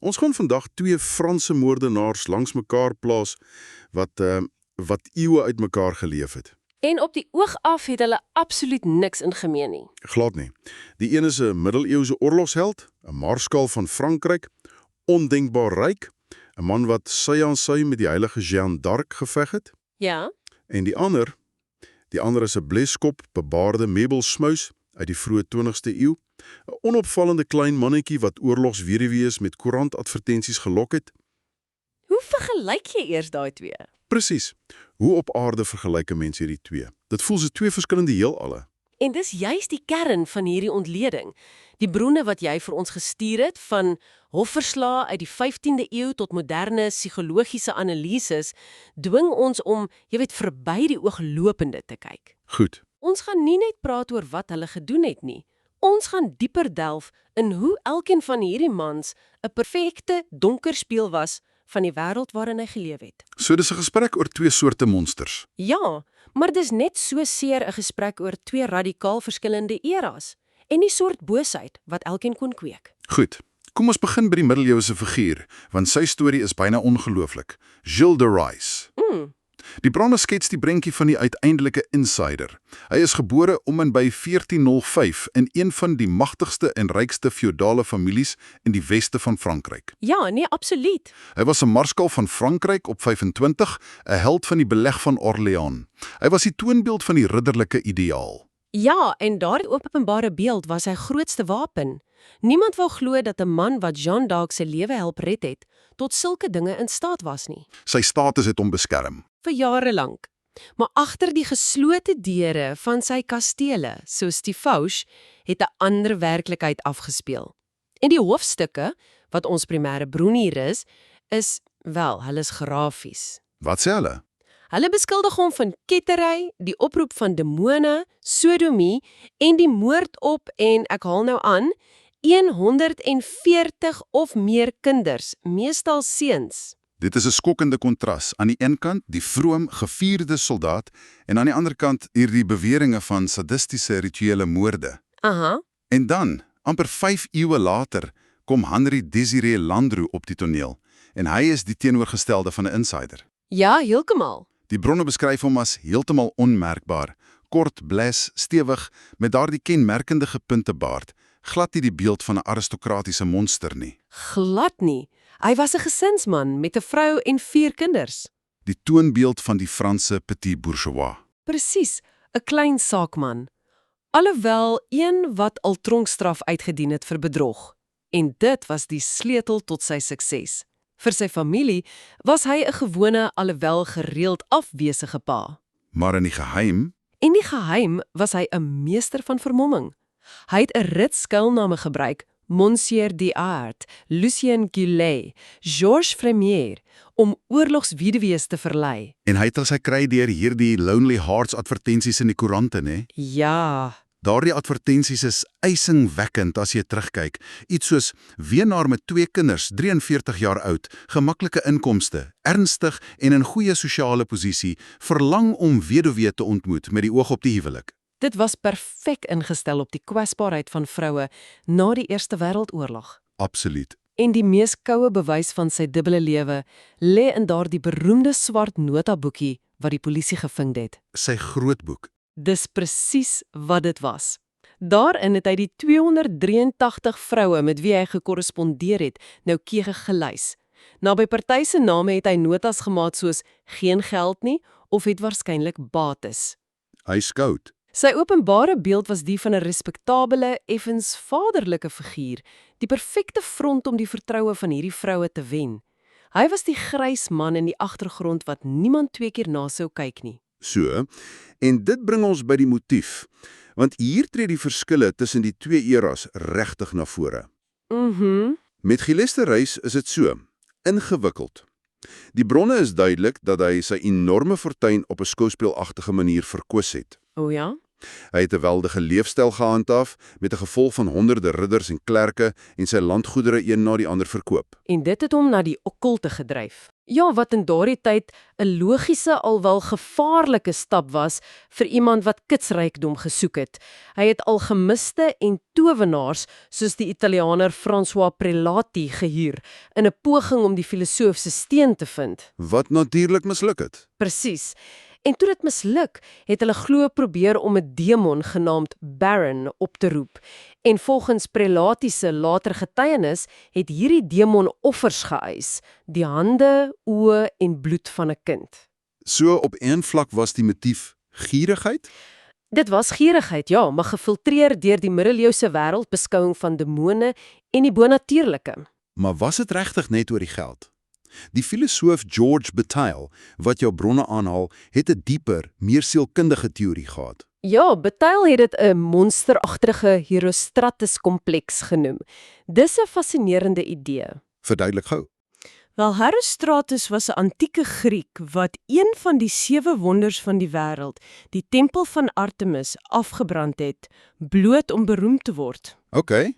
Ons gaan vandag twee Franse moordenaars langs mekaar plaas wat eeue uit mekaar geleef het. En op die oog af het hulle absoluut niks in gemeen nie. Glad nie. Die een is 'n middeleeuse oorlogsheld, 'n maarskaal van Frankryk, ondenkbaar ryk, 'n man wat sy aan sy met die heilige Jeanne d'Arc geveg het. Ja, En die ander is 'n bleskop, bebaarde meubelsmuis uit die vroeë 20ste eeu, 'n onopvallende klein mannetjie wat oorlogsweduwee is met koerantadvertensies gelok het. hoe vergelyk jy eers daai twee? Presies. Hoe op aarde vergelyk 'n mens hierdie twee? Dit voel so twee verskillende heelalle. En dis juist die kern van hierdie ontleding. Die bronne wat jy vir ons gestuur het, van hofverslae uit die 15de eeu tot moderne psigologiese analises, dwing ons om, verby die ooglopende te kyk. Goed. Ons gaan nie net praat oor wat hulle gedoen het nie. Ons gaan dieper delf in hoe elkeen van hierdie mans 'n perfekte donker spieël was van die wêreld waarin hy geleef het. So dis 'n gesprek oor twee soorte monsters. Ja, maar dis net so seer 'n gesprek oor twee radikaal verskillende eras en die soort boosheid wat elkeen kon kweek. Goed. Kom ons begin by die middeleeuse figuur, want sy storie is byna ongelooflik. Gilles de Rais. Die bronne skets die prentjie van die uiteindelike insider. Hy is gebore om en by 1405 in een van die magtigste en rykste feodale families in die weste van Frankryk. Ja, nee, absoluut. Hy was 'n maarskaal van Frankryk op 25, 'n held van die beleg van Orléans. Hy was die toonbeeld van die ridderlike ideaal. Ja, en daardie openbare beeld was sy grootste wapen. Niemand wou glo dat 'n man wat Jeanne d'Arc se lewe help red het, tot sulke dinge in staat was nie. Sy status het hom beskerm. Vir jare lank. Maar agter die geslote deure van sy kastele, soos die Fauche, het 'n ander werklikheid afgespeel. En die hoofstukke, wat ons primêre bron hier is hulle is grafies. Wat sê hulle? Hulle beskuldig hom van kettery, die oproep van demone, sodomie en die moord op, en ek haal nou aan, 140 of meer kinders, meestal seuns. Dit is 'n skokkende kontras. Aan die een kant die vroom, gevierde soldaat en aan die ander kant hierdie beweringe van sadistiese rituele moorde. Aha. En dan, amper 5 eeue later, kom Henri Désiré Landru op die toneel en hy is die teenoorgestelde van 'n insider. Ja, heeltemal. Die bronne beskryf hom as heeltemal onmerkbaar, kort, bles, stewig, met daardie kenmerkende gepunte baard, glad nie die beeld van 'n aristokratiese monster nie. Glad nie. Hy was 'n gesinsman met 'n vrou en 4 kinders. Die toonbeeld van die Franse petit bourgeois. Presies, 'n klein saakman. Alhoewel een wat al tronkstraf uitgedien het vir bedrog. En dit was die sleutel tot sy sukses. Vir sy familie was hy 'n gewone, alhoewel gereeld afwesige pa. Maar in die geheim, En die geheim was hy 'n meester van vermomming. Hy het 'n rit skuilname gebruik, Monsieur d'Art, Lucien Gillet, Georges Fremier, om oorlogsweduwees te verlei. en hy het al sy kry deur hierdie Lonely Hearts advertensies in die koerante, né? Ja, Daardie advertensies is ysingwekkend as jy terugkyk. Iets soos weenaar met 2 kinders, 43 jaar oud, gemaklike inkomste, ernstig en in goeie sosiale posisie, verlang om weduwee te ontmoet met die oog op die huwelik. dit was perfek ingestel op die kwesbaarheid van vroue na die Eerste Wêreldoorlog. Absoluut. En die mees koue bewys van sy dubbele lewe lê in daardie beroemde swart notaboekie wat die polisie gevind het. Sy groot boek. Dis presies wat dit was. Daarin het hy die 283 vroue met wie hy gekorrespondeer het, noukeurig gelys. Naby party se name het hy notas gemaak soos geen geld nie of het waarskynlik bates. Hy skout. Sy openbare beeld was die van 'n respektabele, effens vaderlike figuur, die perfekte front om die vertroue van hierdie vroue te wen. Hy was die grys man in die agtergrond wat niemand 2 keer na sou kyk nie. So, en dit bring ons by die motief, want hier tree die verskille tussen die twee eras regtig na vore. Met Gilles de Rais is dit so, ingewikkeld. Die bronne is duidelik dat hy sy enorme fortuin op 'n skouspelagtige manier verkwis het. O ja? Hy het 'n geweldige leefstyl gehandhaaf met 'n gevolg van honderde ridders en klerke en sy landgoedere een na die ander verkoop. En dit het hom na die okkulte gedryf. Ja, wat in daardie tyd 'n logiese alwel gevaarlike stap was vir iemand wat kitsrykdom gesoek het. Hy het alchemiste en towenaars soos die Italianer François Prelati gehuur in 'n poging om die filosoof se steen te vind. Wat natuurlik misluk het. Presies. En toe dit misluk, het hulle glo probeer om 'n demon genaamd Baron op te roep. En volgens Prelati se later getuienis het hierdie demon offers geëis, die hande, oë en bloed van 'n kind. So op een vlak was die motief gierigheid? Dit was gierigheid, ja, maar gefiltreer deur die middeleeuse wêreldbeskouing van demone en die bonatuurlike. Maar was dit regtig net oor die geld? Die filosoof George Bataille, wat jou bronne aanhaal, het 'n dieper, meer sielkundige teorie gehad. Ja, Bataille het dit 'n monsteragtige Herostratus-kompleks genoem. Dis 'n fascinerende idee. Verduidelik gou. Wel, Herostratus was 'n antieke Griek wat een van die 7 wonders van die wêreld, die tempel van Artemis, afgebrand het, bloot om beroemd te word. OK.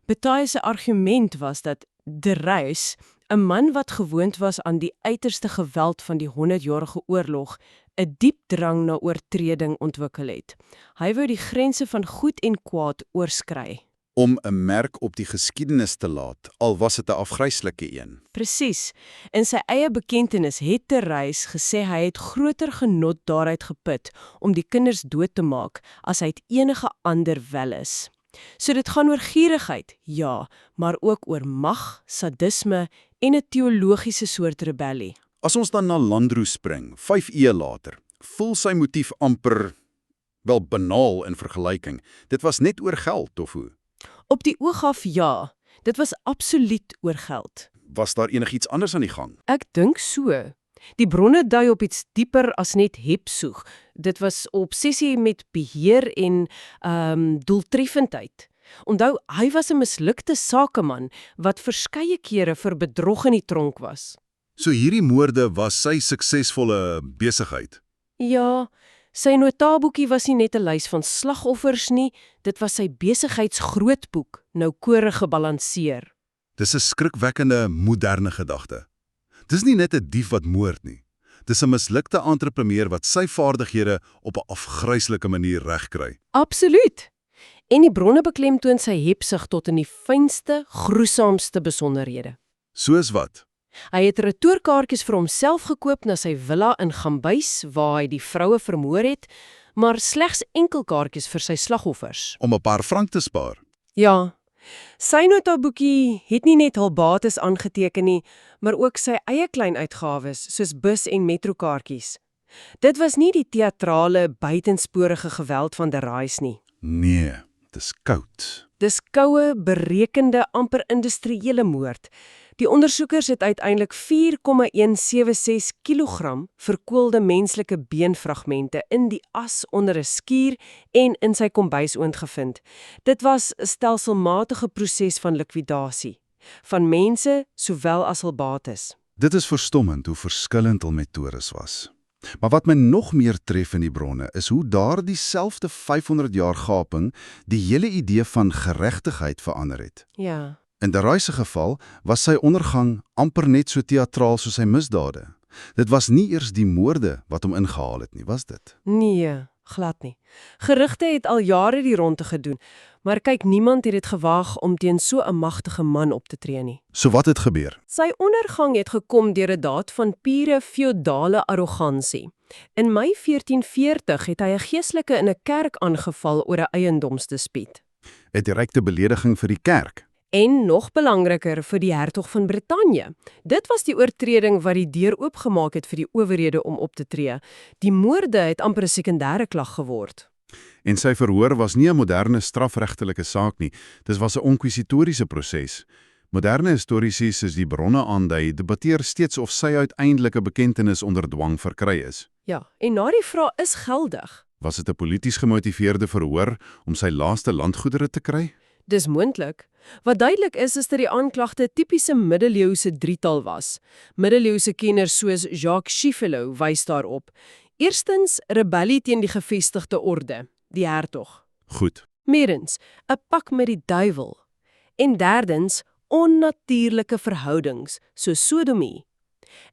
Bataille se argument was dat Darius, 'n man wat gewoond was aan die uiterste geweld van die 100-jarige oorlog, 'n diep drang na oortreding ontwikkel het. Hy wou die grense van goed en kwaad oorskry. Om 'n merk op die geskiedenis te laat, al was dit 'n afgryslike een. Presies. In sy eie bekentenis het Darius gesê hy het groter genot daaruit geput om die kinders dood te maak as uit enige ander welis. So dit gaan oor gierigheid, ja, maar ook oor mag, sadisme en 'n teologiese soort rebellie. As ons dan na Landru spring, 5 eeue later, voel sy motief amper, wel banaal in vergelyking. Dit was net oor geld, of hoe? Op die oog af ja, dit was absoluut oor geld. Was daar enigiets anders aan die gang? Ek dink so. Die bronne dui op iets dieper as net hebsoeg. Dit was obsessie met beheer en doeltreffendheid. Onthou, hy was 'n mislukte sakeman wat verskeie kere vir bedrog in die tronk was. So hierdie moorde was sy suksesvolle besigheid. Ja, sy notaboekie was nie net 'n lys van slagoffers nie, dit was sy besigheidsgrootboek, noukeurig gebalanseer. Dis 'n skrikwekkende moderne gedagte. Dis nie net 'n dief wat moord nie. Dis 'n mislukte entrepreneur wat sy vaardighede op 'n afgryslike manier regkry. Absoluut. En die bronne beklemtoon sy hebsug tot in die fynste, gruisamste besonderhede. Soos wat? Hy het retourkaartjies vir homself gekoop na sy villa in Gambys, waar hy die vroue vermoor het, maar slegs enkelkaartjies vir sy slagoffers. Om 'n paar frank te spaar. Ja, sy notaboekie het nie net hul bates aangeteken nie, maar ook sy eie klein uitgawes, soos bus- en metrokaartjies. Dit was nie die teatrale, buitensporige geweld van Darius nie. Nee, dis koud. Dis koue, berekende, amper industriële moord. Die ondersoekers het uiteindelik 4,176 kilogram verkoelde menslike beenfragmente in die as onder 'n skuur en in sy kombuis oondgevind. Dit was 'n stelselmatige proses van likwidasie, van mense sowel as hul bates. Dit is verstommend hoe verskillend hul metodes was. Maar wat my nog meer tref in die bronne is hoe daardie selfde 500 jaar gaping die hele idee van geregtigheid verander het. Ja. In Darius se geval was sy ondergang amper net so teatraal soos sy misdade. Dit was nie eers die moorde wat hom ingehaal het nie, was dit? Nee, glad nie. Gerugte het al jare die ronde gedoen, maar kyk, niemand het dit gewaag om teen so 'n magtige man op te tree nie. So wat het gebeur? Sy ondergang het gekom deur 'n daad van pure feodale arrogansie. In Mei 1440 het hy 'n geestelike in 'n kerk aangeval oor 'n eiendomsdispuut. 'n Direkte belediging vir die kerk. En nog belangriker vir die hertog van Brittanje. Dit was die oortreding wat die deur oopgemaak het vir die owerhede om op te tree. Die moorde het amper 'n sekondêre klag geword. En sy verhoor was nie 'n moderne strafregtelike saak nie. Dit was 'n onkwisitoриese proses. Moderne historiese soos die bronne aandui, debatteer steeds of sy uiteindelike bekentenis onder dwang verkry is. Ja, en na die vraag is geldig. Was dit 'n polities gemotiveerde verhoor om sy laaste landgoedere te kry? Dis moontlik. Wat duidelik is dat die aanklagte tipiese middeleeuse drietal was. Middeleeuse kenners soos Jacques Chiffelot wys daarop. Eerstens, rebellie teen die gevestigde orde. die hertog. Goed. Meerens, 'n pak met die duiwel. En derdens, onnatuurlike verhoudings, so sodomie.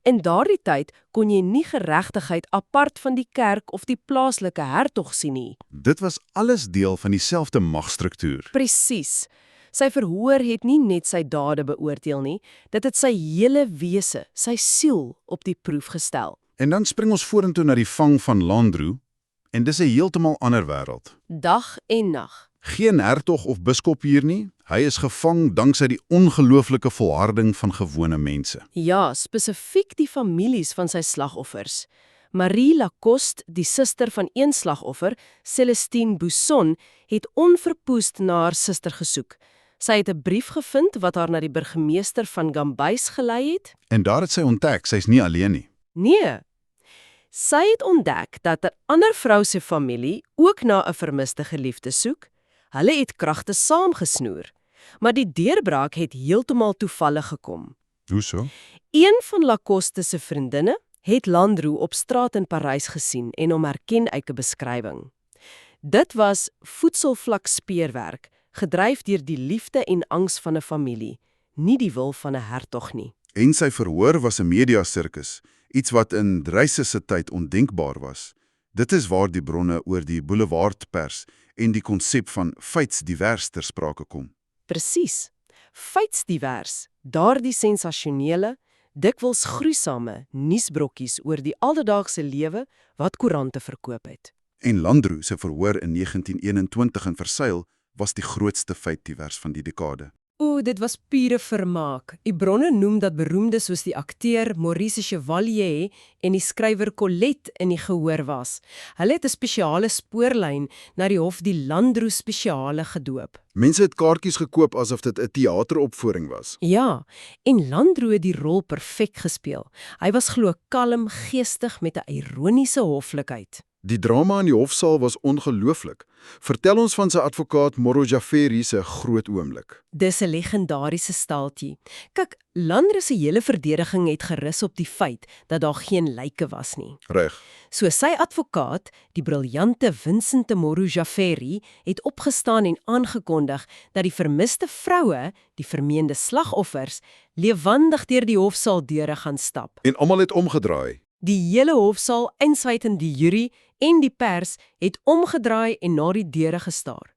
In daardie tyd kon jy nie geregtigheid apart van die kerk of die plaaslike hertog sien nie. Dit was alles deel van dieselfde magstruktuur. Presies. Sy verhoor het nie net sy dade beoordeel nie, dit het sy hele wese, sy siel op die proef gestel. En dan spring ons vorentoe na die vang van Landru, en dis 'n heeltemal ander wêreld. Dag en nag. Geen hertog of biskop hier nie, hy is gevang danksy die ongelooflike volharding van gewone mense. Ja, spesifiek die families van sy slagoffers. Marie Lacoste, die suster van een slagoffer, Celestine Bousson, het onverpoest na haar suster gesoek. Sy het 'n brief gevind wat haar na die burgemeester van Gambais gelei het. En daar het sy ontdek, sy's nie alleen nie. Nee. Sy het ontdek dat 'n ander vrou se familie ook na 'n vermiste geliefde soek. Hulle het kragte saamgesnoer, maar die deurbraak het heeltemal toevallig gekom. Hoe so? Een van Lacoste se vriendinne het Landru op straat in Parys gesien en hom herken uit 'n beskrywing. Dit was voedselvlak speurwerk, gedryf deur die liefde en angs van 'n familie, nie die wil van 'n hertog nie. En sy verhoor was 'n media-sirkus, iets wat in Dryse se tyd ondenkbaar was. Dit is waar die bronne oor die boulevardpers en die konsep van feitsdivers ter sprake kom. Presies. Feitsdivers, daardie sensasionele, dikwels gruisame nuusbrokkies oor die alledaagse lewe wat koerante verkoop het. En Landru se verhoor in 1921 in Versailles was die grootste feitdivers van die dekade. Dit was pure vermaak. Die bronne noem dat beroemdes soos die akteur Maurice Chevalier en die skrywer Colette in die gehoor was. Hulle het 'n spesiale spoorlyn na die hof die Landru spesiale gedoop. Mense het kaartjies gekoop asof dit 'n teateropvoering was. Ja, en Landru het die rol perfek gespeel. Hy was glo kalm, geestig met 'n ironiese hoflikheid. Die drama in die hofsaal was ongelooflik. Vertel ons van sy advokaat Moro Jafferi se groot oomblik. Dis 'n legendariese staaltjie. Kyk, Landru se hele verdediging het gerus op die feit dat daar geen lyke was nie. Reg. So sy advokaat, die briljante Vincent Moro Jafferi, het opgestaan en aangekondig dat die vermiste vroue, die vermeende slagoffers, lewendig deur die hofsaal deure gaan stap. En almal het omgedraai. Die hele hofsaal, insluitend die jury en die pers, het omgedraai en na die deure gestaar.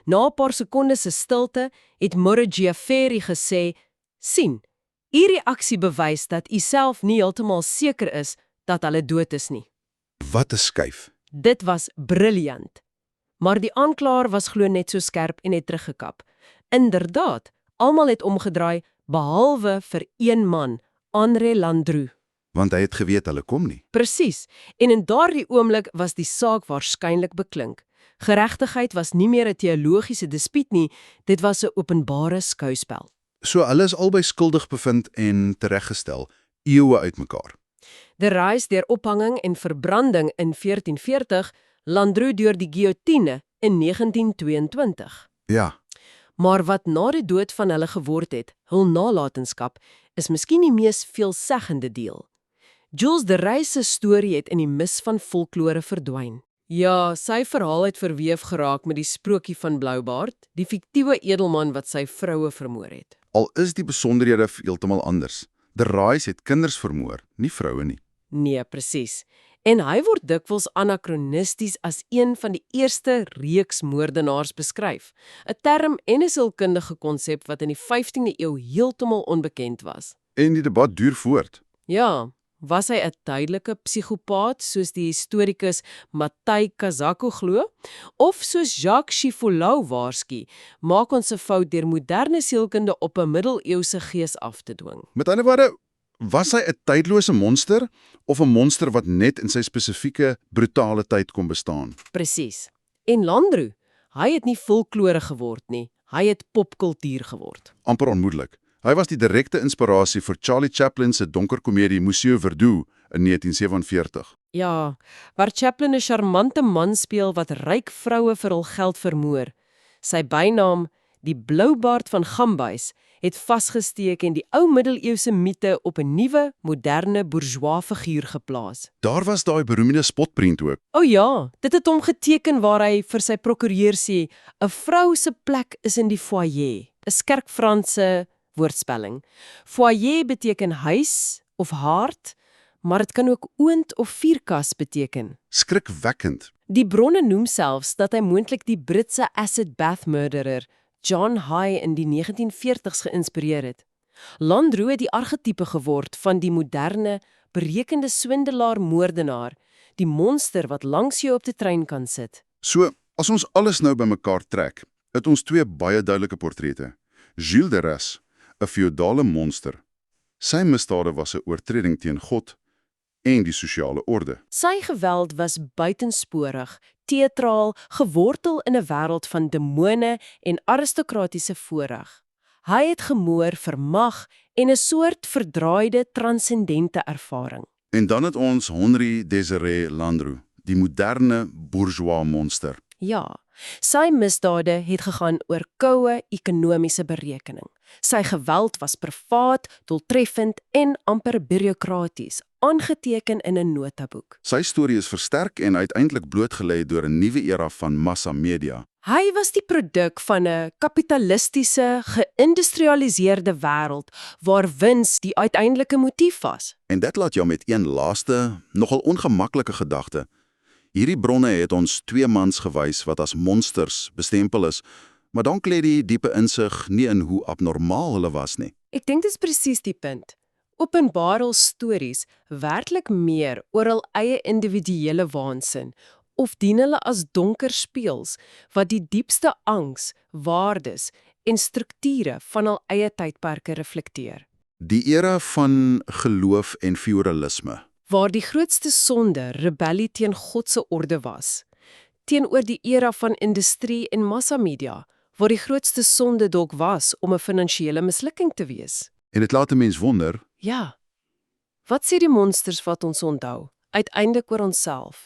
Na 'n paar sekondes se stilte het Moro Jafferi gesê: "Sien, u reaksie bewys dat u self nie heeltemal seker is dat hulle dood is nie." Wat 'n skuif. Dit was briljant. Maar die aanklaer was glo net so skerp en het teruggekap. Inderdaad, almal het omgedraai behalwe vir een man, André Landru. Want hy het geweet hulle kom nie. Presies. En in daardie oomblik was die saak waarskynlik beklink. Geregtigheid was nie meer 'n teologiese dispuut nie, dit was 'n openbare skouspel. So hulle is albei skuldig bevind en tereggestel, eeue uitmekaar. De Rys deur ophanging en verbranding in 1440, Landru deur die guillotine in 1922. Ja, Maar wat na die dood van hulle geword het, hul nalatenskap, is miskien die mees veelzeggende deel. Jules de Rys se storie het in die mis van folklore verdwyn. Ja, sy verhaal het verweef geraak met die sprokie van Bloubaard, die fiktiewe edelman wat sy vroue vermoor het. al is die besonderhede heeltemal anders. De Rys het kinders vermoor, nie vroue nie. Nee, presies. En hy word dikwels anakronisties as een van die eerste reeks moordenaars beskryf. 'n Term en 'n sielkundige konsep wat in die 15de eeu heeltemal onbekend was. En die debat duur voort. Ja, was hy 'n tydelike psigopaat soos die historikus Matthij Kazako glo? Of soos Jacques Chiffoulau waarsku, maak ons 'n fout deur moderne sielkunde op 'n middeleeuse gees af te dwing. Met ander woorde, was hy 'n tydlose monster of 'n monster wat net in sy spesifieke brutale tyd kon bestaan? Presies. En Landru, hy het nie folklore geword nie, hy het popkultuur geword. Amper onmoontlik. Hy was die direkte inspirasie vir Charlie Chaplin se donker komedie Monsieur Verdoux in 1947. Ja, waar Chaplin 'n charmante man speel wat ryk vroue vir hul geld vermoor. Sy bynaam, die Bloubaard van Gambais, het vasgesteek en die ou middeleeuse mite op 'n nuwe, moderne bourgeois figuur geplaas. Daar was daai beroemde spotprent ook. O ja, dit het hom geteken waar hy vir sy prokureur sê, 'n vrou se plek is in die foyer, 'n skerp Franse woordspelling. Foyer beteken huis of haard, maar dit kan ook oond of vuurkas beteken. Skrikwekkend. Die bronne noem selfs dat hy moontlik die Britse acid bath murderer John Hay in die 1940s geïnspireer het. Landru het die archetype geword van die moderne, berekende swindelaar-moordenaar, die monster wat langs jou op die trein kan sit. So, as ons alles nou bymekaar trek, het ons twee baie duidelike portrette. Gilles de Rais, 'n feodale monster. Sy misdade was 'n oortreding teen God en die sosiale orde. Sy geweld was buitensporig, teatraal, gewortel in 'n wêreld van demone en aristokratiese voorreg. Hy het gemoor vir mag en 'n soort verdraaide transcendente ervaring. En dan het ons Henri Désiré Landru, die moderne bourgeois monster. Ja, sy misdade het gegaan oor koue ekonomiese berekening. Sy geweld was privaat, doeltreffend en amper bureaukraties, aangeteken in 'n notaboek. Sy storie is versterk en uiteindelik blootgelê deur 'n nuwe era van massamedia. Hy was die produk van 'n kapitalistiese, geïndustrialiseerde wêreld waar wins die uiteindelike motief was. En dit laat jou met een laaste, nogal ongemaklike gedagte. Hierdie bronne het ons twee mans gewys wat as monsters bestempel is, maar dan lê die diepe insig nie in hoe abnormaal hulle was nie. Ek dink dit is presies die punt. Openbaar hul stories werklik meer oor hul eie individuele waansin of dien hulle as donker spieëls wat die diepste angs, waardes en strukture van hul eie tydperke reflekteer. Die era van geloof en feudalisme. Waar die grootste sonde rebellie teen God se orde was, teenoor die era van industrie en massamedia, waar die grootste sonde dalk was om 'n finansiële mislukking te wees. En dit laat 'n mens wonder, Ja, wat sê die monsters wat ons onthou, uiteindelik oor onsself?